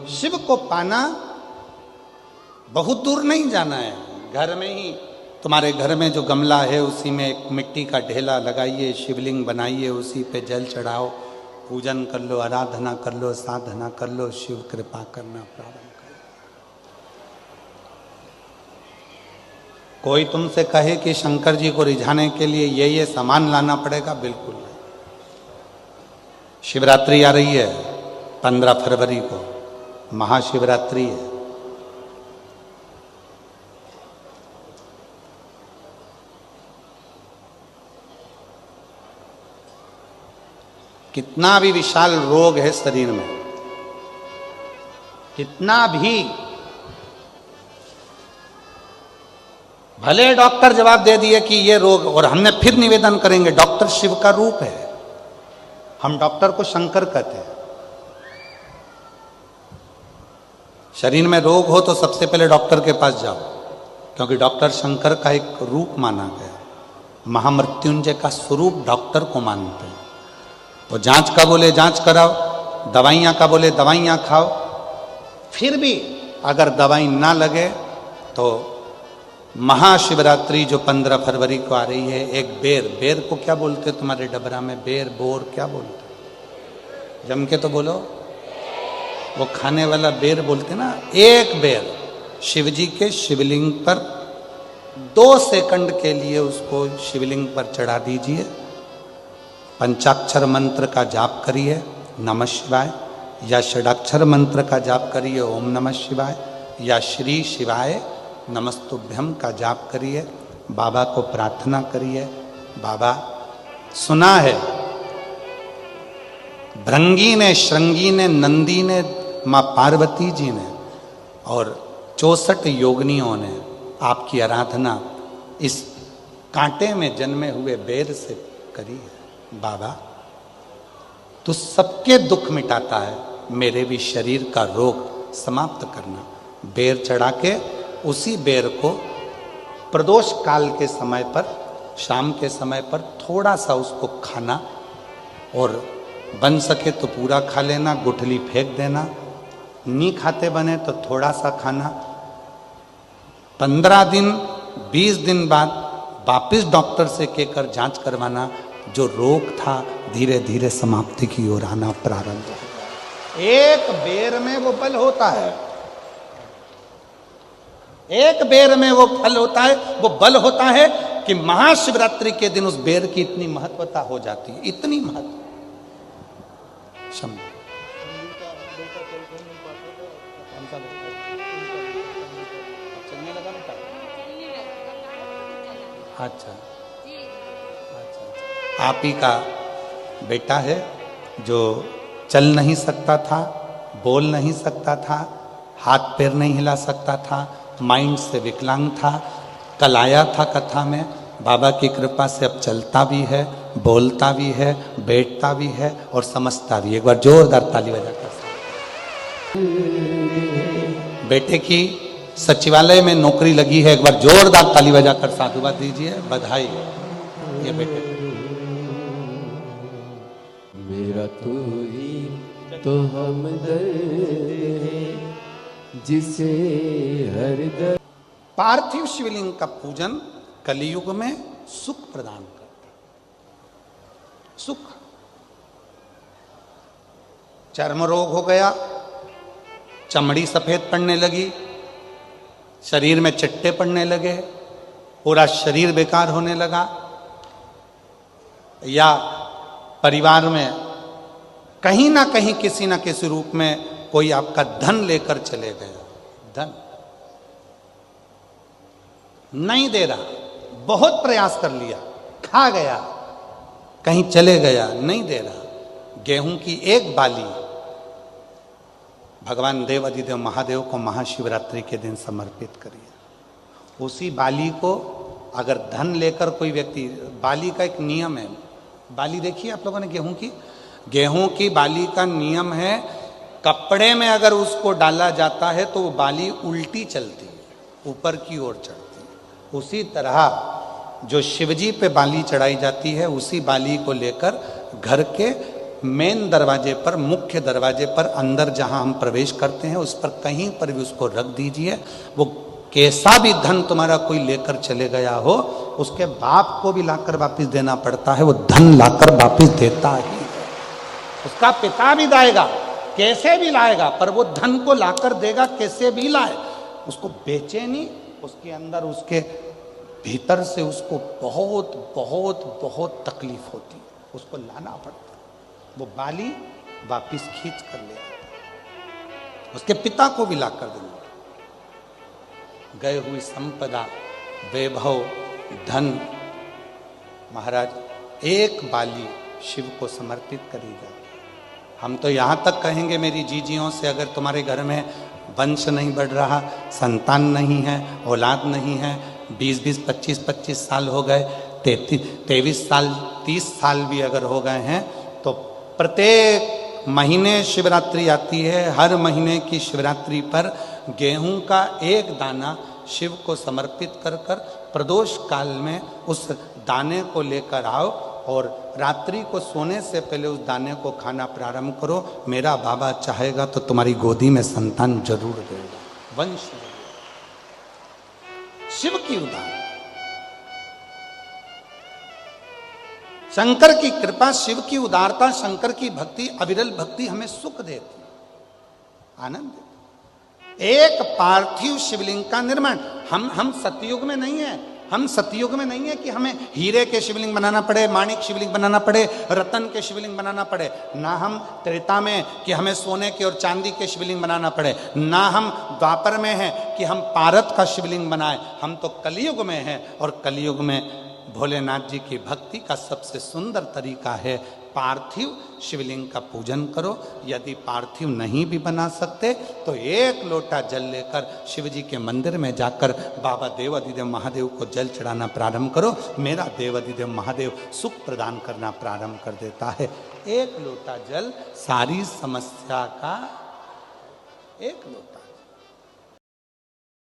शिव को पाना बहुत दूर नहीं जाना है, घर में ही तुम्हारे घर में जो गमला है उसी में एक मिट्टी का ढेला लगाइए, शिवलिंग बनाइए, उसी पे जल चढ़ाओ, पूजन कर लो, आराधना कर लो, साधना कर लो, शिव कृपा करना प्रारंभ करो। कोई तुमसे कहे कि शंकर जी को रिझाने के लिए ये सामान लाना पड़ेगा, बिल्कुल नहीं। शिवरात्रि आ रही है 15 फरवरी को, महाशिवरात्रि है। कितना भी विशाल रोग है शरीर में, कितना भी, भले डॉक्टर जवाब दे दिए कि ये रोग, और हमने फिर निवेदन करेंगे, डॉक्टर शिव का रूप है, हम डॉक्टर को शंकर कहते हैं। शरीर में रोग हो तो सबसे पहले डॉक्टर के पास जाओ, क्योंकि डॉक्टर शंकर का एक रूप माना गया, महामृत्युंजय का स्वरूप डॉक्टर को मानते हैं। तो जांच का बोले जांच कराओ, दवाइयां का बोले दवाइयां खाओ, फिर भी अगर दवाई ना लगे तो महाशिवरात्रि जो 15 फरवरी को आ रही है, एक बेर को क्या बोलते तुम्हारे डबरा में, बेर बोर क्या बोलते, जम के तो बोलो, वो खाने वाला बेर बोलते ना। एक बेर शिव जी के शिवलिंग पर 2 सेकंड के लिए उसको शिवलिंग पर चढ़ा दीजिए, पंचाक्षर मंत्र का जाप करिए नमः शिवाय, या षडाक्षर मंत्र का जाप करिए ओम नमः शिवाय, या श्री शिवाय नमस्तुभ्यम का जाप करिए, बाबा को प्रार्थना करिए। बाबा सुना है भृंगी ने, श्रृंगी ने, नंदी ने, माँ पार्वती जी ने और 64 योगिनियों ने आपकी आराधना इस कांटे में जन्मे हुए बेर से करी है। बाबा तू सबके दुख मिटाता है, मेरे भी शरीर का रोग समाप्त करना। बेर चढ़ा के उसी बेर को प्रदोष काल के समय पर, शाम के समय पर थोड़ा सा उसको खाना, और बन सके तो पूरा खा लेना, गुठली फेंक देना, नहीं खाते बने तो थोड़ा सा खाना। 15 दिन 20 दिन बाद वापिस डॉक्टर से कहकर जांच करवाना, जो रोग था धीरे धीरे समाप्ति की ओर आना प्रारंभ हो। एक बेर में वो बल होता है, एक बेर में वो फल होता है, वो बल होता है कि महाशिवरात्रि के दिन उस बेर की इतनी महत्वता हो जाती है, इतनी महत्व। चलने लगा बेटा? अच्छा, आप ही का बेटा है जो चल नहीं सकता था, बोल नहीं सकता था, हाथ पैर नहीं हिला सकता था, माइंड से विकलांग था। कल आया था कथा में, बाबा की कृपा से अब चलता भी है, बोलता भी है, बैठता भी है और समझता भी। एक बार जोरदार ताली बजाकर। बेटे की सचिवालय में नौकरी लगी है, एक बार जोरदार ताली बजाकर साधुवाद दीजिए, बधाई। ये बेटे मेरा तू ही तो हमदर्द है जिसे हर दर्द। पार्थिव शिवलिंग का पूजन कलियुग में सुख प्रदान करता है। सुख, चर्म रोग हो गया, चमड़ी सफेद पड़ने लगी, शरीर में चिट्टे पड़ने लगे, पूरा शरीर बेकार होने लगा, या परिवार में कहीं ना कहीं किसी ना किसी रूप में कोई आपका धन लेकर चले गया, धन नहीं दे रहा, बहुत प्रयास कर लिया, खा गया, कहीं चले गया, नहीं दे रहा। गेहूं की एक बाली भगवान देव अधिदेव महादेव को महाशिवरात्रि के दिन समर्पित करिए। उसी बाली को अगर धन लेकर कोई व्यक्ति, बाली का एक नियम है, बाली देखिए आप लोगों ने गेहूं की बाली का नियम है, कपड़े में अगर उसको डाला जाता है तो वो बाली उल्टी चलती है, ऊपर की ओर चढ़ती है। उसी तरह जो शिवजी पे बाली चढ़ाई जाती है, उसी बाली को लेकर घर के मेन दरवाजे पर, मुख्य दरवाजे पर अंदर जहां हम प्रवेश करते हैं उस पर कहीं पर भी उसको रख दीजिए। वो कैसा भी धन तुम्हारा कोई लेकर चले गया हो, उसके बाप को भी लाकर वापस देना पड़ता है, वो धन लाकर वापस देता ही है। उसका पिता भी लाएगा, कैसे भी लाएगा, पर वो धन को लाकर देगा, कैसे भी लाए। उसको बेचे नहीं, उसके अंदर, उसके भीतर से उसको बहुत बहुत बहुत तकलीफ होती है, उसको लाना पड़ता है। वो बाली वापिस खींच कर ले आता, उसके पिता को भी लाकर देना। गए हुई संपदा, वैभव, धन, महाराज एक बाली शिव को समर्पित करी जाए। हम तो यहाँ तक कहेंगे मेरी जीजियों से, अगर तुम्हारे घर में वंश नहीं बढ़ रहा, संतान नहीं है, औलाद नहीं है, 20-20, 25-25 साल हो गए, 23 साल, 30 साल भी अगर हो गए हैं, तो प्रत्येक महीने शिवरात्रि आती है, हर महीने की शिवरात्रि पर गेहूं का एक दाना शिव को समर्पित कर कर प्रदोष काल में उस दाने को लेकर आओ और रात्रि को सोने से पहले उस दाने को खाना प्रारंभ करो। मेरा बाबा चाहेगा तो तुम्हारी गोदी में संतान जरूर देगा, वंश। शिव की उदाहरण, शंकर की कृपा, शिव की उदारता, शंकर की भक्ति, अविरल भक्ति हमें सुख देती, आनंद देती। एक पार्थिव शिवलिंग का निर्माण, हम सतयुग में नहीं है, हम सतयुग में नहीं है कि हमें हीरे के शिवलिंग बनाना पड़े, माणिक शिवलिंग बनाना पड़े, रतन के शिवलिंग बनाना पड़े। ना हम त्रेता में कि हमें सोने के और चांदी के शिवलिंग बनाना पड़े, ना हम द्वापर में हैं कि हम पारत का शिवलिंग बनाए। हम तो कलयुग में हैं, और कलयुग में भोलेनाथ जी की भक्ति का सबसे सुंदर तरीका है पार्थिव शिवलिंग का पूजन करो। यदि पार्थिव नहीं भी बना सकते तो एक लोटा जल लेकर शिव जी के मंदिर में जाकर बाबा देवाधिदेव महादेव को जल चढ़ाना प्रारंभ करो। मेरा देवाधिदेव महादेव सुख प्रदान करना प्रारंभ कर देता है। एक लोटा जल सारी समस्या का, एक लोटा